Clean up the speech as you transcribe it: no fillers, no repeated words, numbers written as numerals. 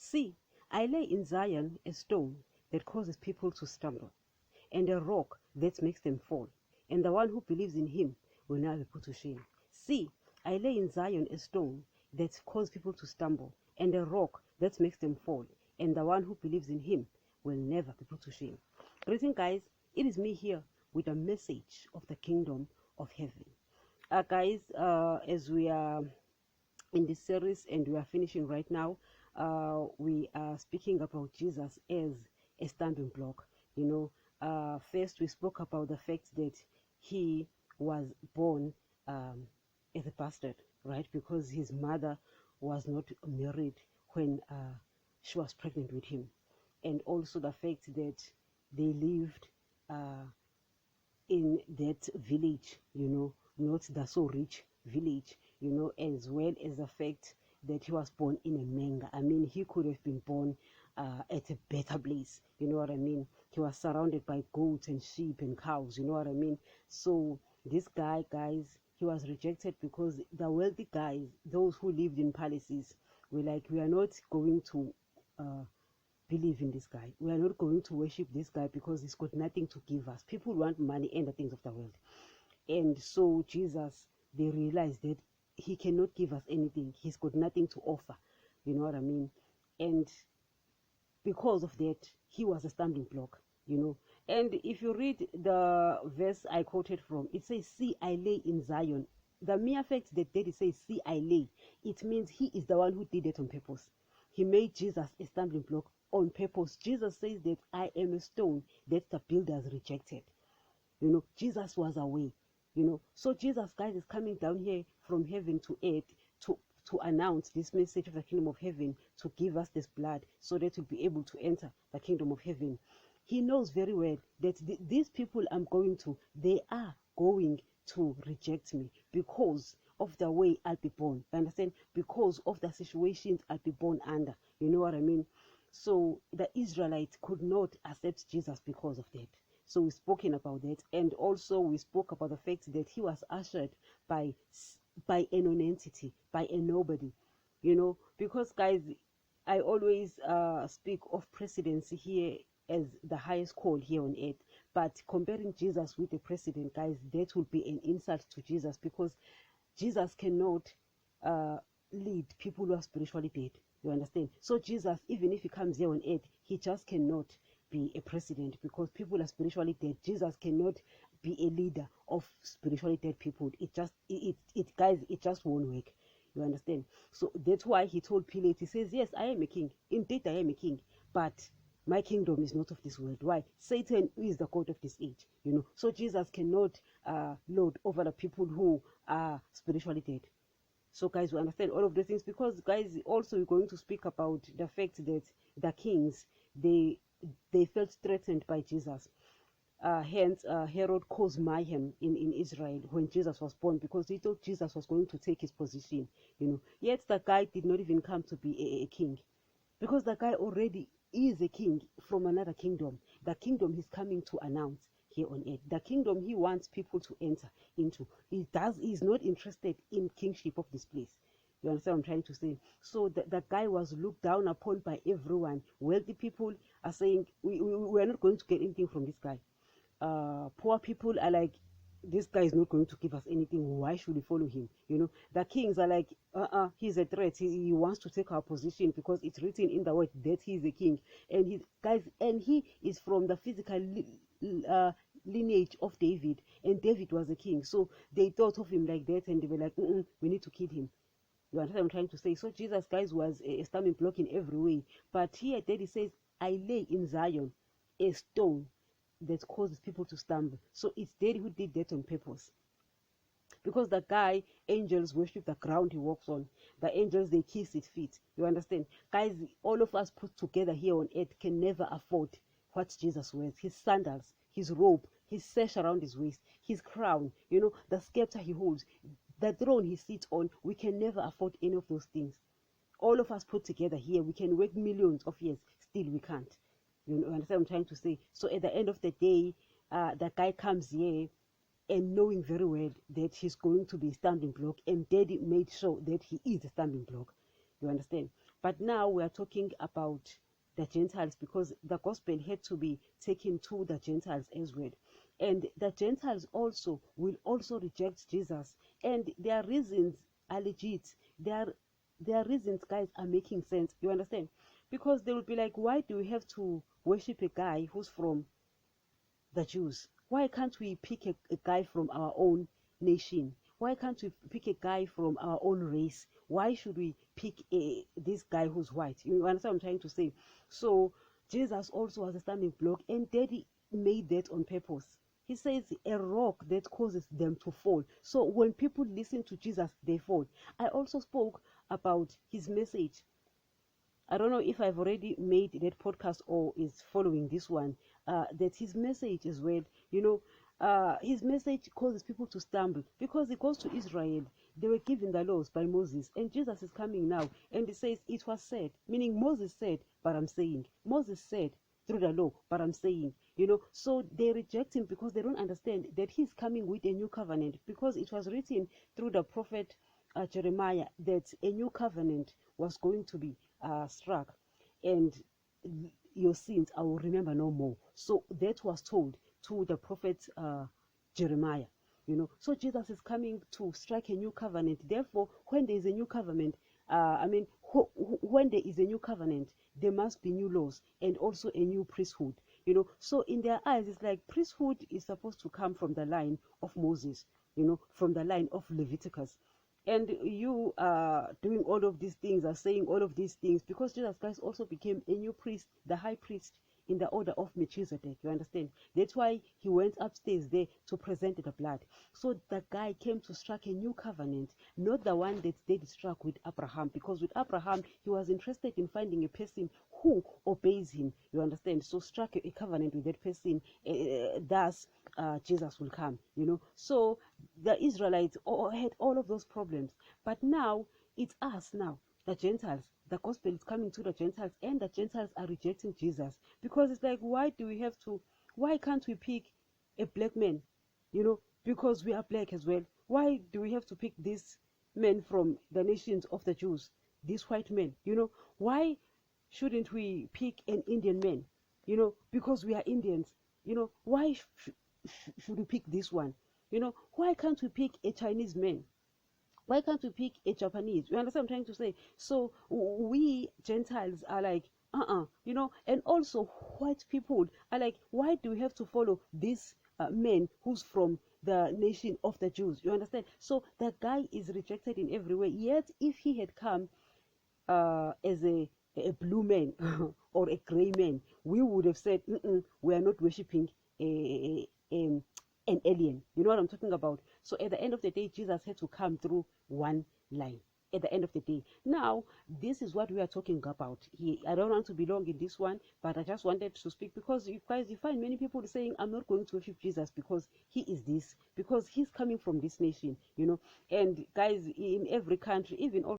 See, I lay in Zion a stone that causes people to stumble, and a rock that makes them fall. And the one who believes in him will never be put to shame. See, I lay in Zion a stone that causes people to stumble, and a rock that makes them fall. And the one who believes in him will never be put to shame. Greeting, guys. It is me here with a message of the kingdom of heaven. Guys, as we are in this series and we are finishing right now, we are speaking about Jesus as a stumbling block. First we spoke about the fact that he was born as a bastard, right? Because his mother was not married when she was pregnant with him, and also the fact that they lived in that village, not the so rich village, as well as the fact that he was born in a manga. I mean, he could have been born at a better place, you know what I mean? He was surrounded by goats and sheep and cows, you know what I mean? So this guy, guys, he was rejected because the wealthy guys, those who lived in palaces, were like, we are not going to believe in this guy. We are not going to worship this guy because he's got nothing to give us. People want money and the things of the world. And so Jesus, they realized that he cannot give us anything. He's got nothing to offer. You know what I mean? And because of that, he was a stumbling block. And if you read the verse I quoted from, it says, see, I lay in Zion. The mere fact that daddy says, see, I lay, it means he is the one who did it on purpose. He made Jesus a stumbling block on purpose. Jesus says that I am a stone that the builders rejected. Jesus was away. So Jesus, guys, is coming down here from heaven to earth to announce this message of the kingdom of heaven, to give us this blood so that we'll be able to enter the kingdom of heaven. He knows very well that these people I'm going to, they are going to reject me because of the way I'll be born. You understand? Because of the situations I'll be born under. You know what I mean? So the Israelites could not accept Jesus because of that. So we've spoken about that, and also we spoke about the fact that he was ushered by a non-entity, by a nobody, because, guys, I always speak of presidency here as the highest call here on earth, but comparing Jesus with the president, guys, that would be an insult to Jesus, because Jesus cannot lead people who are spiritually dead. You understand? So Jesus, even if he comes here on earth, he just cannot be a president because people are spiritually dead. Jesus cannot be a leader of spiritually dead people. It guys, it just won't work. You understand? So that's why he told Pilate, he says, yes, I am a king. Indeed, I am a king, but my kingdom is not of this world. Why? Satan is the god of this age. So Jesus cannot lord over the people who are spiritually dead. So, guys, we understand all of these things because, guys, also we're going to speak about the fact that the kings, they felt threatened by Jesus. Hence, Herod caused mayhem in Israel when Jesus was born because he thought Jesus was going to take his position. Yet the guy did not even come to be a king, because the guy already is a king from another kingdom. The kingdom he's coming to announce here on earth, the kingdom he wants people to enter into. He's not interested in kingship of this place. You understand what I'm trying to say? So the guy was looked down upon by everyone. Wealthy people are saying, we are not going to get anything from this guy. Poor people are like, this guy is not going to give us anything. Why should we follow him? The kings are like, he's a threat. He wants to take our position because it's written in the word that he is a king. And he is from the physical lineage of David. And David was a king. So they thought of him like that and they were like, we need to kill him. You understand what I'm trying to say? So Jesus, guys, was a stumbling block in every way. But here, Daddy says, I lay in Zion a stone that causes people to stumble. So it's Daddy who did that on purpose. Because the guy, angels worship the ground he walks on. The angels, they kiss his feet. You understand? Guys, all of us put together here on earth can never afford what Jesus wears. His sandals, his robe, his sash around his waist, his crown, the scepter he holds, the throne he sits on. We can never afford any of those things. All of us put together here, we can work millions of years, still we can't. You understand what I'm trying to say? So at the end of the day, the guy comes here and knowing very well that he's going to be a stumbling block, and Daddy made sure that he is a stumbling block. You understand? But now we are talking about the Gentiles, because the gospel had to be taken to the Gentiles as well. And the Gentiles also will also reject Jesus. And their reasons are legit. Their reasons, guys, are making sense. You understand? Because they will be like, why do we have to worship a guy who's from the Jews? Why can't we pick a guy from our own nation? Why can't we pick a guy from our own race? Why should we pick this guy who's white? You understand what I'm trying to say? So Jesus also has a stumbling block, and Daddy made that on purpose. He says a rock that causes them to fall. So when people listen to Jesus, they fall. I also spoke about his message. I don't know if I've already made that podcast or is following this one. That his message as well, his message causes people to stumble, because it goes to Israel. They were given the laws by Moses, and Jesus is coming now, and he says it was said, meaning Moses said, but I'm saying. Moses said through the law, but I'm saying, so they reject him because they don't understand that he's coming with a new covenant, because it was written through the prophet Jeremiah that a new covenant was going to be struck, and your sins I will remember no more. So that was told to the prophet Jeremiah. So Jesus is coming to strike a new covenant. Therefore, when there is a new covenant, when there is a new covenant, there must be new laws and also a new priesthood. So in their eyes, it's like priesthood is supposed to come from the line of Moses, from the line of Leviticus. And you are doing all of these things, are saying all of these things, because Jesus Christ also became a new priest, the high priest in the order of Melchizedek. You understand? That's why he went upstairs there to present the blood. So the guy came to strike a new covenant, not the one that they struck with Abraham, because with Abraham he was interested in finding a person who obeys him. You understand? So struck a covenant with that person. Thus Jesus will come. So the Israelites had all of those problems, but now it's us now, the Gentiles. The gospel is coming to the Gentiles, and the Gentiles are rejecting Jesus, because it's like, why can't we pick a black man, because we are black as well? Why do we have to pick this men from the nations of the Jews, these white men? Why shouldn't we pick an Indian man, because we are Indians? Why should we pick this one? Why can't we pick a Chinese man? Why can't we pick a Japanese? You understand what I'm trying to say? So we Gentiles are like, and also white people are like, why do we have to follow this man who's from the nation of the Jews? You understand? So the guy is rejected in every way. Yet if he had come as a blue man or a gray man, we would have said, we are not worshipping an alien. You know what I'm talking about? So at the end of the day, Jesus had to come through one line. At the end of the day, now this is what we are talking about here. I don't want to be long in this one, but I just wanted to speak, because you guys, you find many people saying, I'm not going to worship Jesus because he is this, because he's coming from this nation, and guys, in every country, even